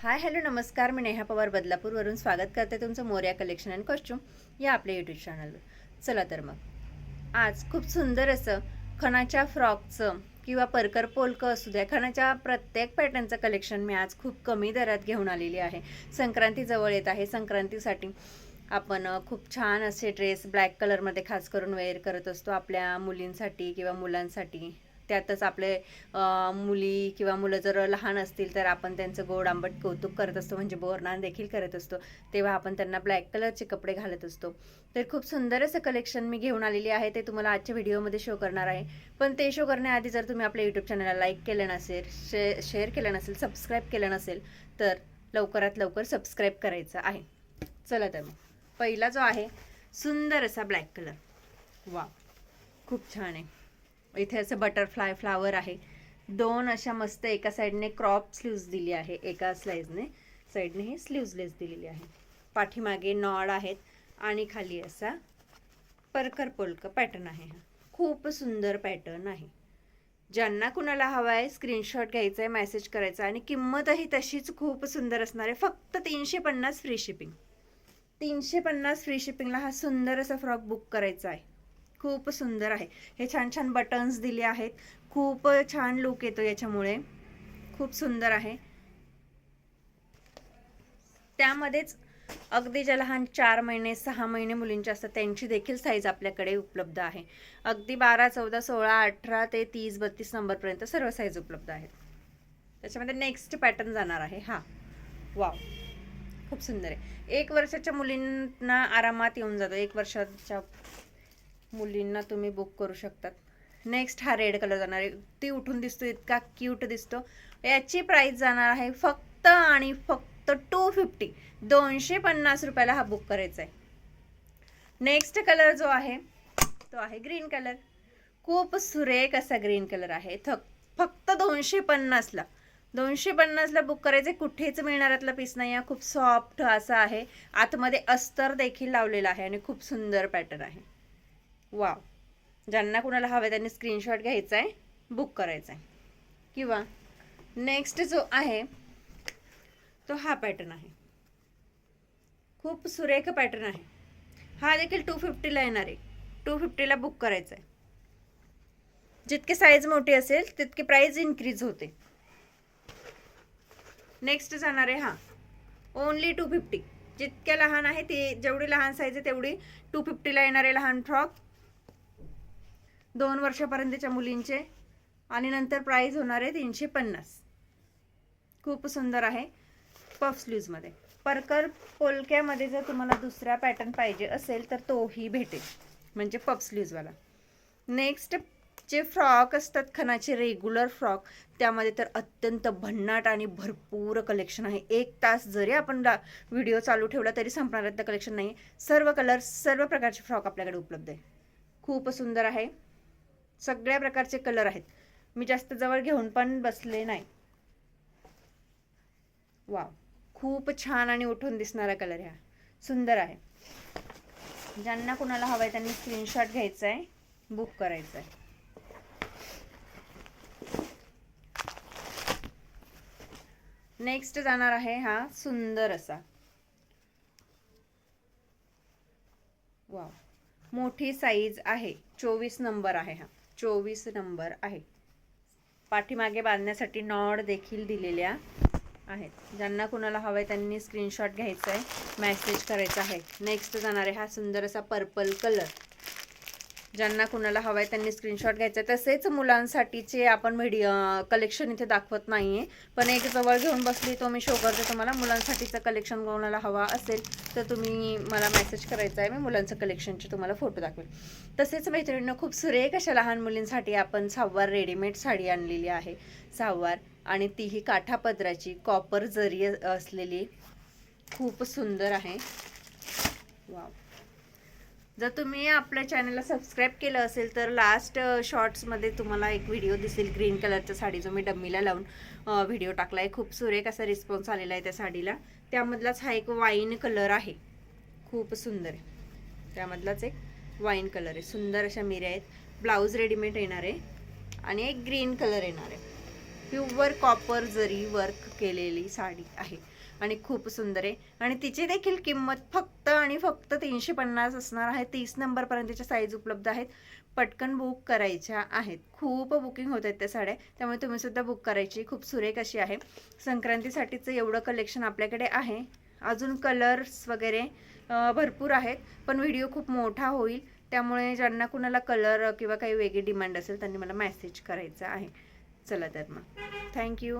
Hi hello नमस्कार, मी नेहा पवार बदलापूरवरून स्वागत करते तुमचं मोरया कलेक्शन अँड कॉस्ट्यूम या आपल्या यूट्यूब चॅनलवर। चला तर मग आज खूप सुंदर असं खणाच्या फ्रॉकचं किंवा परकर पोलकं असू द्या, खणाच्या प्रत्येक पॅटर्नचं कलेक्शन मी आज खूप कमी दरात घेऊन आलेली आहे। संक्रांती जवळ येत आहे, संक्रांतीसाठी आपण खूप छान असे ड्रेस ब्लॅक कलरमध्ये खास करून वेअर करत असतो आपल्या मुलींसाठी किंवा मुलांसाठी। त्यातच आपले मुली किंवा मुलं जर लहान असतील तर आपण त्यांचं गोड आंबट कौतुक करत असतो, म्हणजे बोरनान देखील करत असतो, तेव्हा आपण त्यांना ब्लॅक कलरचे कपडे घालत असतो। तर खूप सुंदर असं कलेक्शन मी घेऊन आलेली आहे, ते तुम्हाला आजच्या व्हिडिओमध्ये शो करणार आहे। पण ते शो करण्याआधी जर तुम्ही आपल्या यूट्यूब चॅनलला लाईक केलं नसेल, शेअर केलं नसेल, सबस्क्राईब केलं नसेल तर लवकरात लवकर सबस्क्राईब करायचं आहे। चला तर मग पहिला जो आहे सुंदर असा ब्लॅक कलर, वा खूप छान आहे। इथे असं बटरफ्लाय फ्लावर आहे, दोन अशा मस्त एका साईडने क्रॉप स्लीव्स दिली आहे, एका साईडने ही स्लीव्सलेस दिलेली आहे। पाठीमागे नॉड आहेत आणि खाली असा परकर पोलक पॅटर्न आहे। खूप सुंदर पॅटर्न आहे। ज्यांना कुणाला हवा आहे स्क्रीनशॉट घ्यायचा आहे, मेसेज करायचा आणि किंमतही तशीच खूप सुंदर असणार आहे, फक्त 350 फ्री शिपिंग। 350 फ्री शिपिंगला हा सुंदर असा फ्रॉक बुक करायचा आहे। खूप सुंदर आहे, हे छान छान बटन्स दिले आहेत, खूप छान लुक येतो याच्यामुळे, खूप सुंदर आहे। त्यामध्येच अगदी ज्या लहान 4 महिने 6 महिने मुलींचे असतात त्यांची देखील साईज आपल्याकडे उपलब्ध आहे। अगदी 12, 14, 16, 18 ते 30, 32 नंबरपर्यंत सर्व साईज उपलब्ध आहेत। त्याच्यामध्ये नेक्स्ट पॅटर्न जाणार आहे हा, वाव खूप सुंदर आहे। 1 वर्षाच्या मुलींना आरामात येऊन जातो, 1 वर्षाच्या मुलींना तुम्ही बुक करू शकतात। नेक्स्ट हा रेड कलर जाणार आहे, ती उठून दिसतो, इतका क्यूट दिसतो। याची प्राइस जाणार आहे फक्त आणि फक्त 250, 250 रुपयाला हा बुक करायचा आहे। नेक्स्ट कलर जो आहे तो आहे ग्रीन कलर, खूप सुरेख असा ग्रीन कलर आहे। फक्त 250 ला, 250 ला बुक करायचे, कुठेच मिळणारातला पीस नाही आहे। खूप सॉफ्ट असा आहे, आतमध्ये अस्तर देखील लावलेला आहे आणि खूप सुंदर पॅटर्न आहे। वाव, ज्यांना कुणाला हवे त्यांनी स्क्रीनशॉट घ्यायचा आहे, बुक करायचा आहे। किंवा नेक्स्ट जो आहे तो हा पॅटर्न आहे, खूप सुरेख पॅटर्न आहे, हा देखील 250 ला येणार आहे। 250 ला बुक करायचा आहे। जितके साईज मोठी असेल तितकी प्राइस इन्क्रीज होते। नेक्स्ट जाणार आहे हा ओनली 250, जितक्या लहान आहे ती, जेवढी लहान साईज आहे तेवढी 250 ला येणार आहे लहान फ्रॉक, 2 वर्षापर्यंतच्या मुलींचे, आणि नंतर प्राइस होणार आहे 350। खूप सुंदर आहे, पफ स्लीव्ज मध्ये। परकर पोलक्यामध्ये जर तुम्हाला दुसरा पॅटर्न पाहिजे असेल तर तोही भेटेल, म्हणजे पफ स्लीव्ज वाला। नेक्स्ट जे फ्रॉक असतात खणाचे रेग्युलर फ्रॉक, त्यामध्ये तर अत्यंत भन्नाट आणि भरपूर कलेक्शन आहे। 1 तास जरी आपण व्हिडिओ चालू ठेवला तरी संपणार आहे कलेक्शन नाही। सर्व कलर, सर्व प्रकारचे फ्रॉक आपल्याकडे उपलब्ध आहे। खूप सुंदर आहे, सगळ्या प्रकारचे कलर आहेत, मी जास्त जवळ घेऊन पण बसले नाही। वाव, खूप छान आणि उठून दिसणारा कलर हा सुंदर आहे। ज्यांना कुणाला हवंय त्यांनी स्क्रीनशॉट घ्यायचा आहे, बुक करायचा आहे। नेक्स्ट जाणार आहे हा सुंदर असा, वाव मोठी साईज आहे, 24 नंबर आहे, हा 24 नंबर आहे। पाठीमागे बांधण्यासाठी नॉड देखील दिलेल्या आहेत। ज्यांना कुणाला हवंय त्यांनी स्क्रीनशॉट घ्यायचा आहे, मेसेज करायचा आहे। नेक्स्ट जाणार आहे हा सुंदर असा पर्पल कलर, ज्यांना कुणाला हवंय त्यांनी स्क्रीनशॉट घ्यायचा। तसेच मुलांसाठीचे आपण कलेक्शन इथे दाखवत नाहीये, पण एक जवळ घेऊन बसली तो मी शो करते तुम्हाला। मुलांसाठीचं कलेक्शन कोणाला हवा असेल तर तुम्ही मला मेसेज करायचा आहे, मी मुलांचं कलेक्शनचे तुम्हाला फोटो दाखवेल। तसेच मैत्रिणींनो, खूप सुरेख अशा लहान मुलींसाठी आपण सहावार रेडीमेड साडी आणलेली आहे, सहावार, आणि तीही काठा पदराची, कॉपर जरी असलेली, खूप सुंदर आहे। वाव, जर तुम्ही आपल्या चॅनलला सबस्क्राईब केलं असेल तर लास्ट शॉर्ट्समध्ये तुम्हाला एक व्हिडिओ दिसेल ग्रीन कलरच्या साडी, जो मी डम्मीला लावून व्हिडिओ टाकला आहे। खूप सुरेख असा रिस्पॉन्स आलेला आहे त्या साडीला। त्यामधलाच हा एक वाईन कलर आहे, खूप सुंदर आहे, त्यामधलाच एक वाईन कलर आहे। सुंदर अशा मिऱ्या आहेत, ब्लाऊज रेडीमेड येणार आहे आणि एक ग्रीन कलर येणार आहे। प्युअर कॉपर जरी वर्क केलेली साडी आहे आणि खूप सुंदर आहे आणि तिची देखील किंमत फक्त आणि फक्त 350 असणार आहे. 30 नंबरपर्यंतच्या साईज उपलब्ध आहेत. पटकन बुक करायच्या आहेत. खूप बुकिंग होत आहेत त्या साड्या, त्यामुळे तुम्ही सुद्धा बुक करायची. खूप सुरेख अशी आहे. संक्रांतीसाठीचं एवढं कलेक्शन आपल्याकडे आहे. अजून कलर्स वगैरे भरपूर आहेत, पण व्हिडिओ खूप मोठा होईल, त्यामुळे ज्यांना कुणाला कलर किंवा काही वेगळी डिमांड असेल त्यांनी मला मेसेज करायचा आहे. चला तर मग थँक्यू.